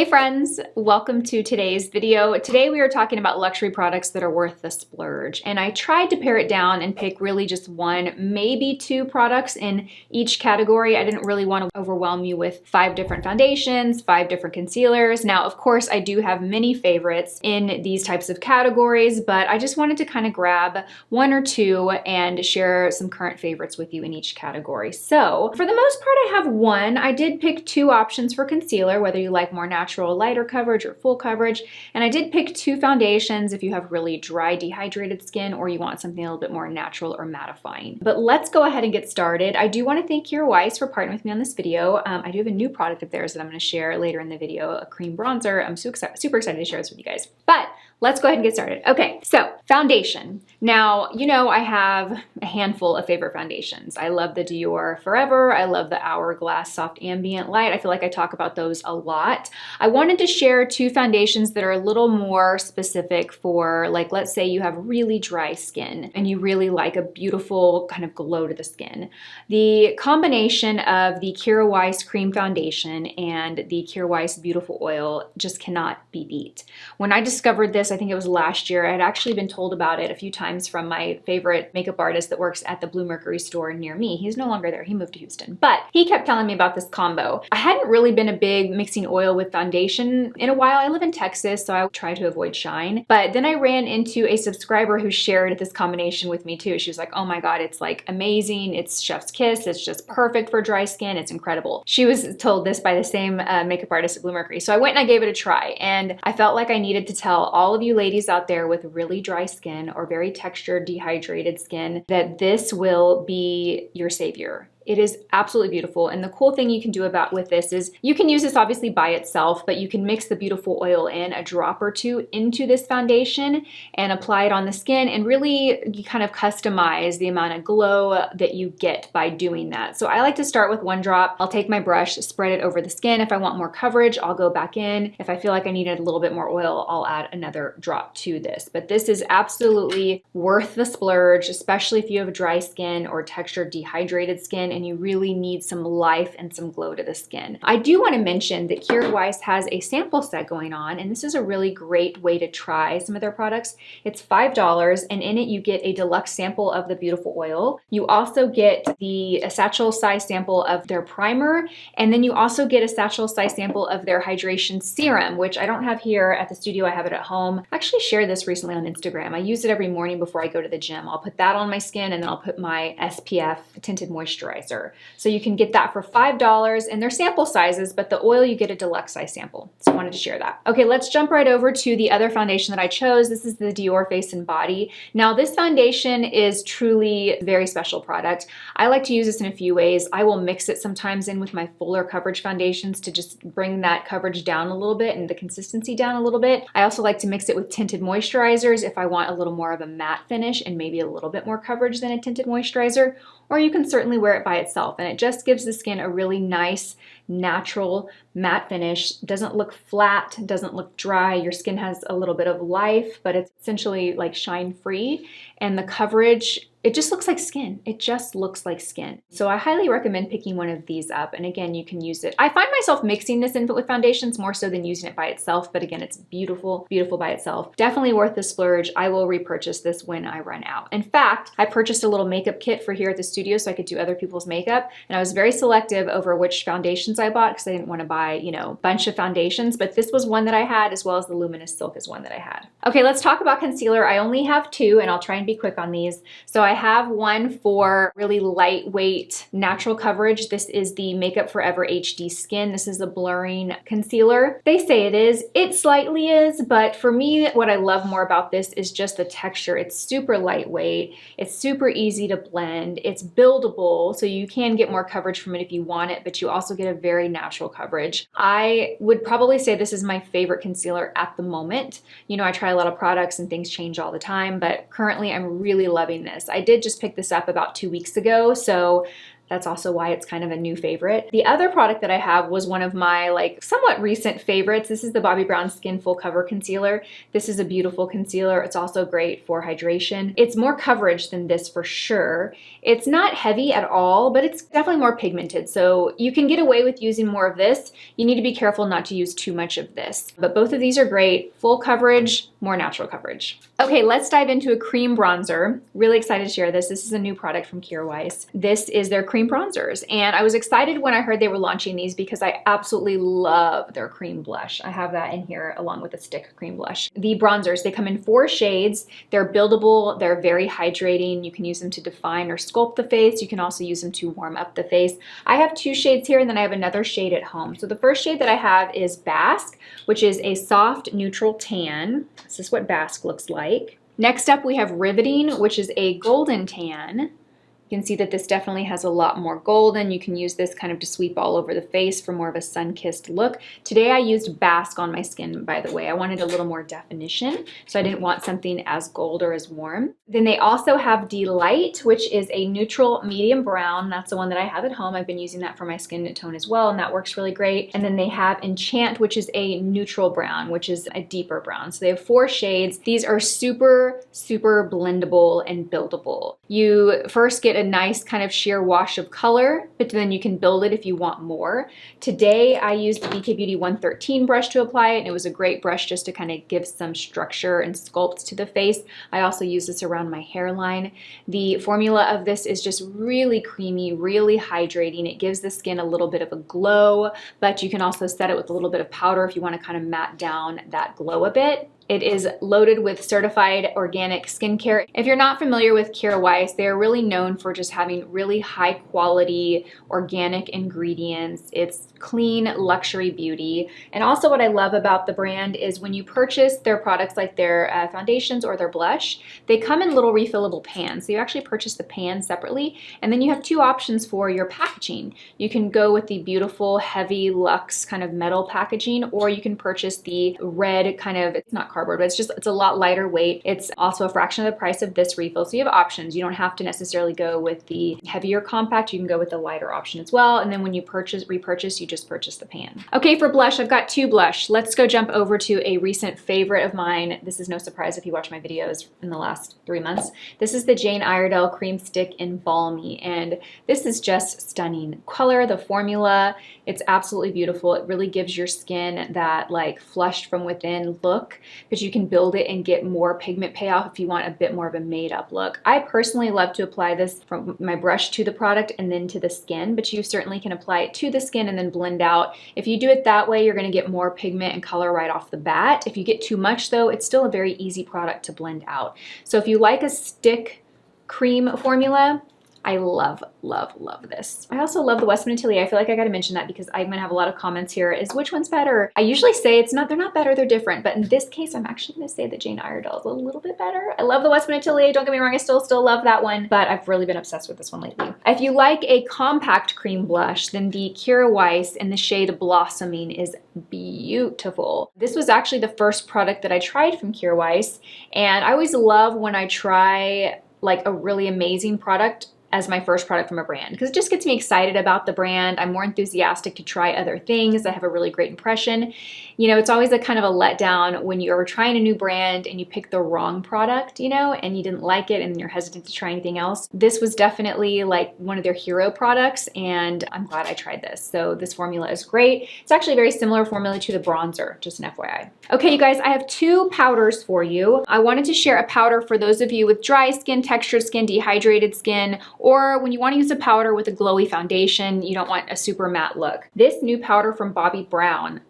Hey friends, welcome to today's video. Today we are talking about luxury products that are worth the splurge. And I tried to pare it down and pick really just one, maybe two products in each category. I didn't really want to overwhelm you with 5 different foundations, 5 different concealers. Now, of course, I do have many favorites in these types of categories, but I just wanted to kind of grab 1 or 2 and share some current favorites with you in each category. So for the most part, I have 1. I did pick 2 options for concealer, whether you like more natural lighter coverage or full coverage. And I did pick 2 foundations if you have really dry, dehydrated skin or you want something a little bit more natural or mattifying. But let's go ahead and get started. I do want to thank Kira Weiss for partnering with me on this video. I do have a new product of theirs that I'm going to share later in the video, a cream bronzer. I'm super excited to share this with you guys. But let's go ahead and get started. Okay, so foundation. Now, you know I have a handful of favorite foundations. I love the Dior Forever. I love the Hourglass Soft Ambient Light. I feel like I talk about those a lot. I wanted to share 2 foundations that are a little more specific for, like, let's say you have really dry skin and you really like a beautiful kind of glow to the skin. The combination of the Kira Weiss Cream Foundation and the Kira Weiss Beautiful Oil just cannot be beat. When I discovered this, I think it was last year, I had actually been told about it a few times from my favorite makeup artist that works at the Blue Mercury store near me. He's no longer there, he moved to Houston, but he kept telling me about this combo. I hadn't really been a big mixing oil with foundation in a while. I live in Texas, so I try to avoid shine, but then I ran into a subscriber who shared this combination with me too. She was like, oh my God, it's like amazing. It's chef's kiss. It's just perfect for dry skin. It's incredible. She was told this by the same makeup artist at Blue Mercury. So I went and I gave it a try, and I felt like I needed to tell all of you ladies out there with really dry skin or very textured, dehydrated skin that this will be your savior. It is absolutely beautiful. And the cool thing you can do with this is you can use this obviously by itself, but you can mix the beautiful oil in a drop or 2 into this foundation and apply it on the skin, and really you kind of customize the amount of glow that you get by doing that. So I like to start with 1 drop. I'll take my brush, spread it over the skin. If I want more coverage, I'll go back in. If I feel like I needed a little bit more oil, I'll add another drop to this. But this is absolutely worth the splurge, especially if you have dry skin or textured dehydrated skin and you really need some life and some glow to the skin. I do want to mention that Kira Weiss has a sample set going on, and this is a really great way to try some of their products. It's $5, and in it you get a deluxe sample of the beautiful oil. You also get a satchel size sample of their primer, and then you also get a satchel size sample of their hydration serum, which I don't have here at the studio. I have it at home. I actually shared this recently on Instagram. I use it every morning before I go to the gym. I'll put that on my skin, and then I'll put my SPF tinted moisturizer. So you can get that for $5, and they're sample sizes, but the oil you get a deluxe size sample. So I wanted to share that. Okay, let's jump right over to the other foundation that I chose. This is the Dior Face and Body. Now this foundation is truly a very special product. I like to use this in a few ways. I will mix it sometimes in with my fuller coverage foundations to just bring that coverage down a little bit and the consistency down a little bit. I also like to mix it with tinted moisturizers if I want a little more of a matte finish and maybe a little bit more coverage than a tinted moisturizer. Or you can certainly wear it by itself, and it just gives the skin a really nice, natural matte finish. Doesn't look flat, doesn't look dry. Your skin has a little bit of life, but it's essentially like shine free, and the coverage, it just looks like skin. It just looks like skin. So I highly recommend picking one of these up. And again, you can use it. I find myself mixing this in with foundations more so than using it by itself. But again, it's beautiful, beautiful by itself. Definitely worth the splurge. I will repurchase this when I run out. In fact, I purchased a little makeup kit for here at the studio so I could do other people's makeup. And I was very selective over which foundations I bought because I didn't want to buy, you know, a bunch of foundations. But this was one that I had, as well as the Luminous Silk is one that I had. Okay, let's talk about concealer. I only have 2, and I'll try and be quick on these. So I have one for really lightweight natural coverage. This is the Makeup Forever HD Skin. This is a blurring concealer. They say it is. It slightly is, but for me, what I love more about this is just the texture. It's super lightweight. It's super easy to blend. It's buildable, so you can get more coverage from it if you want it, but you also get a very natural coverage. I would probably say this is my favorite concealer at the moment. You know, I try a lot of products and things change all the time, but currently I'm really loving this. I did just pick this up about 2 weeks ago, so That's also why it's kind of a new favorite. The other product that I have was one of my like somewhat recent favorites. This is the Bobbi Brown Skin Full Cover Concealer. This is a beautiful concealer. It's also great for hydration. It's more coverage than this for sure. It's not heavy at all, but it's definitely more pigmented. So you can get away with using more of this. You need to be careful not to use too much of this. But both of these are great. Full coverage, more natural coverage. Okay, let's dive into a cream bronzer. Really excited to share this. This is a new product from Kjaer Weis. This is their cream bronzers. And I was excited when I heard they were launching these because I absolutely love their cream blush. I have that in here along with a stick cream blush. The bronzers, they come in 4 shades. They're buildable. They're very hydrating. You can use them to define or sculpt the face. You can also use them to warm up the face. I have 2 shades here and then I have another shade at home. So the first shade that I have is Basque, which is a soft neutral tan. This is what Basque looks like. Next up we have Riveting, which is a golden tan. You can see that this definitely has a lot more golden. You can use this kind of to sweep all over the face for more of a sun-kissed look. Today I used Basque on my skin, by the way. I wanted a little more definition, so I didn't want something as gold or as warm. Then they also have Delight, which is a neutral medium brown. That's the one that I have at home. I've been using that for my skin tone as well, and that works really great. And then they have Enchant, which is a neutral brown, which is a deeper brown. So they have 4 shades. These are super, super blendable and buildable. You first get a nice kind of sheer wash of color, but then you can build it if you want more. Today I used the BK Beauty 113 brush to apply it, and it was a great brush just to kind of give some structure and sculpt to the face. I also use this around my hairline. The formula of this is just really creamy, really hydrating. It gives the skin a little bit of a glow, but you can also set it with a little bit of powder if you want to kind of matte down that glow a bit. It is loaded with certified organic skincare. If you're not familiar with Kjaer Weis, they're really known for just having really high quality organic ingredients. It's clean luxury beauty. And also what I love about the brand is when you purchase their products like their foundations or their blush, they come in little refillable pans. So you actually purchase the pan separately, and then you have 2 options for your packaging. You can go with the beautiful heavy luxe kind of metal packaging, or you can purchase the red kind of, it's not cardboard, but it's a lot lighter weight. It's also a fraction of the price of this refill. So you have options. You don't have to necessarily go with the heavier compact. You can go with the lighter option as well. And then when you repurchase, you just purchase the pan. Okay, for blush, I've got 2 blush. Let's go jump over to a recent favorite of mine. This is no surprise if you watch my videos in the last 3 months. This is the Jane Iredale Cream Stick in Balmy, and this is just stunning. Color, the formula, it's absolutely beautiful. It really gives your skin that like flushed from within look, but you can build it and get more pigment payoff if you want a bit more of a made up look. I personally love to apply this from my brush to the product and then to the skin, but you certainly can apply it to the skin and then blend out. If you do it that way, you're gonna get more pigment and color right off the bat. If you get too much though, it's still a very easy product to blend out. So if you like a stick cream formula, I love, love, love this. I also love the Westman Atelier. I feel like I gotta mention that because I'm gonna have a lot of comments here is which one's better? I usually say they're not better, they're different. But in this case, I'm actually gonna say that Jane Iredale is a little bit better. I love the Westman Atelier, don't get me wrong, I still love that one, but I've really been obsessed with this one lately. If you like a compact cream blush, then the Kjaer Weis in the shade Blossoming is beautiful. This was actually the first product that I tried from Kjaer Weis, and I always love when I try like a really amazing product as my first product from a brand, because it just gets me excited about the brand. I'm more enthusiastic to try other things that have a really great impression. You know, it's always a kind of a letdown when you're trying a new brand and you pick the wrong product, you know, and you didn't like it and you're hesitant to try anything else. This was definitely like one of their hero products, and I'm glad I tried this. So this formula is great. It's actually a very similar formula to the bronzer, just an FYI. Okay, you guys, I have 2 powders for you. I wanted to share a powder for those of you with dry skin, textured skin, dehydrated skin, or when you want to use a powder with a glowy foundation, you don't want a super matte look. This new powder from Bobbi Brown,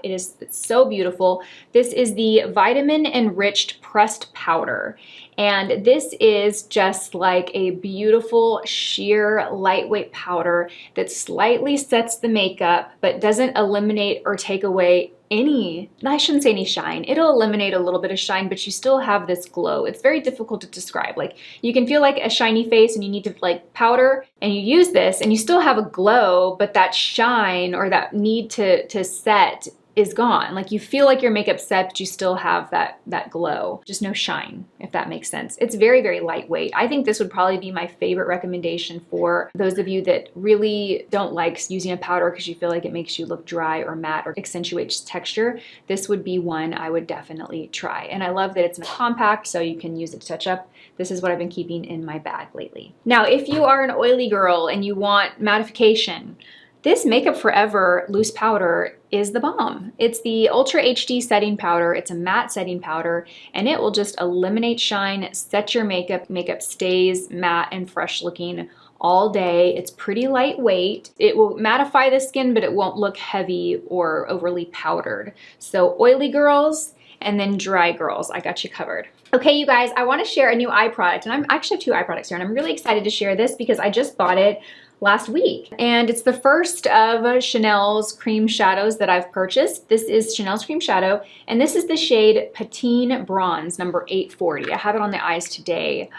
it's so beautiful. This is the Vitamin Enriched Pressed Powder. And this is just like a beautiful, sheer, lightweight powder that slightly sets the makeup, but doesn't eliminate or take away I shouldn't say any shine. It'll eliminate a little bit of shine, but you still have this glow. It's very difficult to describe. Like you can feel like a shiny face and you need to like powder and you use this and you still have a glow, but that shine or that need to set is gone. Like you feel like your makeup's set, but you still have that glow. Just no shine, if that makes sense. It's very, very lightweight. I think this would probably be my favorite recommendation for those of you that really don't like using a powder because you feel like it makes you look dry or matte or accentuates texture. This would be one I would definitely try. And I love that it's in a compact, so you can use it to touch up. This is what I've been keeping in my bag lately. Now, if you are an oily girl and you want mattification, this Makeup Forever loose powder is the bomb. It's the Ultra HD setting powder. It's a matte setting powder, and it will just eliminate shine, set your makeup. Makeup stays matte and fresh looking all day. It's pretty lightweight. It will mattify the skin, but it won't look heavy or overly powdered. So oily girls and then dry girls, I got you covered. Okay, you guys, I want to share a new eye product, and I actually have 2 eye products here, and I'm really excited to share this because I just bought it last week. And it's the first of Chanel's cream shadows that I've purchased. This is Chanel's cream shadow, and this is the shade Patine Bronze, number 840. I have it on the eyes today.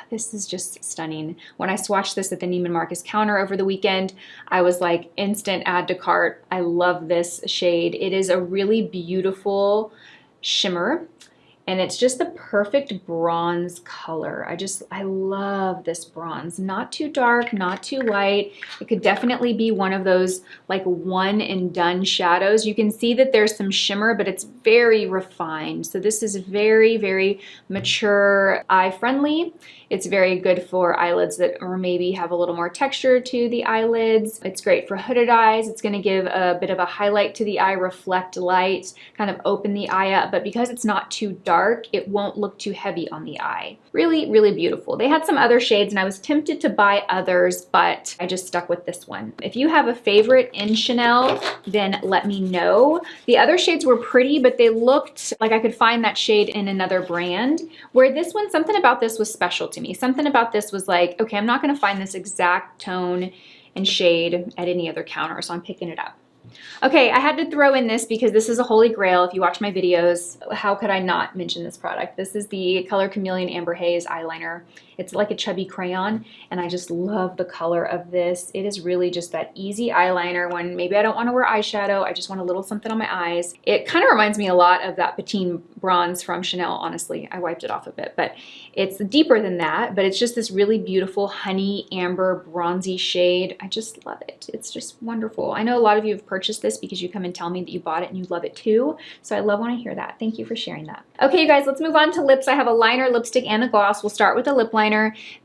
This is just stunning. When I swatched this at the Neiman Marcus counter over the weekend, I was like, instant add to cart. I love this shade. It is a really beautiful shimmer, and it's just the perfect bronze color. I love this bronze. Not too dark, not too light. It could definitely be one of those like one and done shadows. You can see that there's some shimmer, but it's very refined. So this is very, very mature, eye friendly. It's very good for eyelids that or maybe have a little more texture to the eyelids. It's great for hooded eyes. It's gonna give a bit of a highlight to the eye, reflect light, kind of open the eye up, but because it's not too dark, it won't look too heavy on the eye. Really, really beautiful. They had some other shades and I was tempted to buy others, but I just stuck with this one. If you have a favorite in Chanel, then let me know. The other shades were pretty, but they looked like I could find that shade in another brand, where this one, something about this was special to me. Something about this was like, okay, I'm not gonna find this exact tone and shade at any other counter, so I'm picking it up. Okay, I had to throw in this because this is a holy grail. If you watch my videos, how could I not mention this product? This is the Color Chameleon Amber Haze eyeliner. It's like a chubby crayon, and I just love the color of this. It is really just that easy eyeliner when maybe I don't want to wear eyeshadow, I just want a little something on my eyes. It kind of reminds me a lot of that Patine Bronze from Chanel, honestly. I wiped it off a bit, but it's deeper than that, but it's just this really beautiful honey amber bronzy shade. I just love it. It's just wonderful. I know a lot of you have purchased this because you come and tell me that you bought it and you love it too, so I love when I hear that. Thank you for sharing that. Okay, you guys, let's move on to lips. I have a liner, lipstick, and a gloss. We'll start with the lip liner.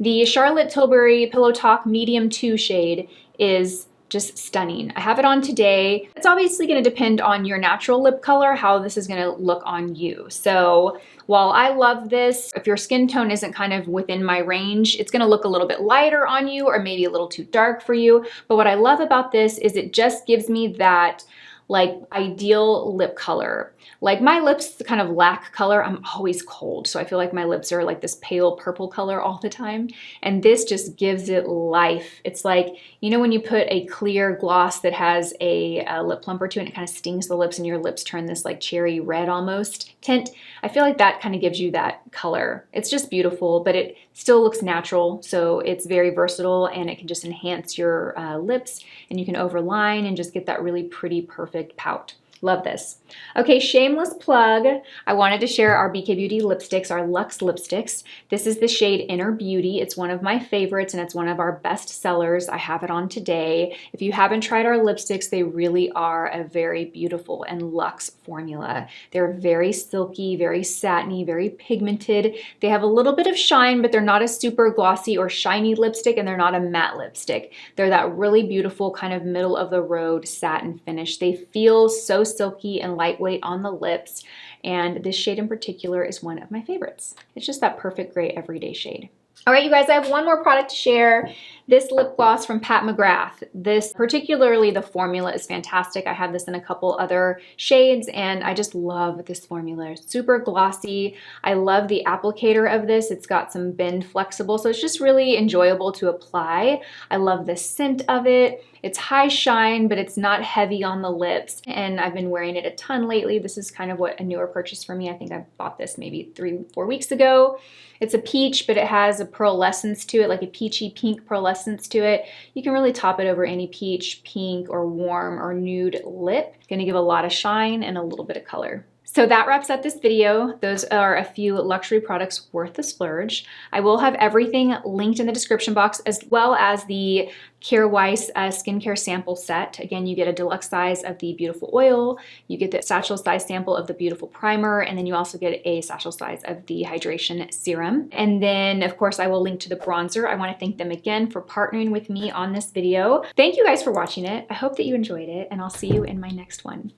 The Charlotte Tilbury Pillow Talk Medium 2 shade is just stunning. I have it on today. It's obviously going to depend on your natural lip color, how this is going to look on you. So while I love this, if your skin tone isn't kind of within my range, it's going to look a little bit lighter on you or maybe a little too dark for you. But what I love about this is it just gives me that like ideal lip color. Like my lips kind of lack color. I'm always cold, so I feel like my lips are like this pale purple color all the time. And this just gives it life. It's like, you know when you put a clear gloss that has a lip plumper to it and it kind of stings the lips and your lips turn this like cherry red almost tint? I feel like that kind of gives you that color. It's just beautiful, but it still looks natural. So it's very versatile and it can just enhance your lips, and you can overline and just get that really pretty, perfect pout. Love this. Okay, shameless plug. I wanted to share our BK Beauty lipsticks, our Luxe lipsticks. This is the shade Inner Beauty. It's one of my favorites and it's one of our best sellers. I have it on today. If you haven't tried our lipsticks, they really are a very beautiful and luxe formula. They're very silky, very satiny, very pigmented. They have a little bit of shine, but they're not a super glossy or shiny lipstick, and they're not a matte lipstick. They're that really beautiful kind of middle of the road satin finish. They feel so silky and lightweight on the lips, and this shade in particular is one of my favorites. It's just that perfect gray everyday shade. All right, you guys, I have one more product to share. This lip gloss from Pat McGrath. This, particularly the formula, is fantastic. I have this in a couple other shades and I just love this formula. It's super glossy. I love the applicator of this. It's got some bend flexible, so it's just really enjoyable to apply. I love the scent of it. It's high shine, but it's not heavy on the lips, and I've been wearing it a ton lately. This is kind of a newer purchase for me. I think I bought this maybe 3-4 weeks ago. It's a peach, but it has a pearlescence to it, like a peachy pink pearlescence iridescence to it. You can really top it over any peach, pink, or warm or nude lip. It's gonna give a lot of shine and a little bit of color. So that wraps up this video. Those are a few luxury products worth the splurge. I will have everything linked in the description box, as well as the Kira Weiss skincare sample set. Again, you get a deluxe size of the beautiful oil, you get the satchel size sample of the beautiful primer, and then you also get a satchel size of the hydration serum. And then of course I will link to the bronzer. I want to thank them again for partnering with me on this video. Thank you guys for watching it. I hope that you enjoyed it, and I'll see you in my next one.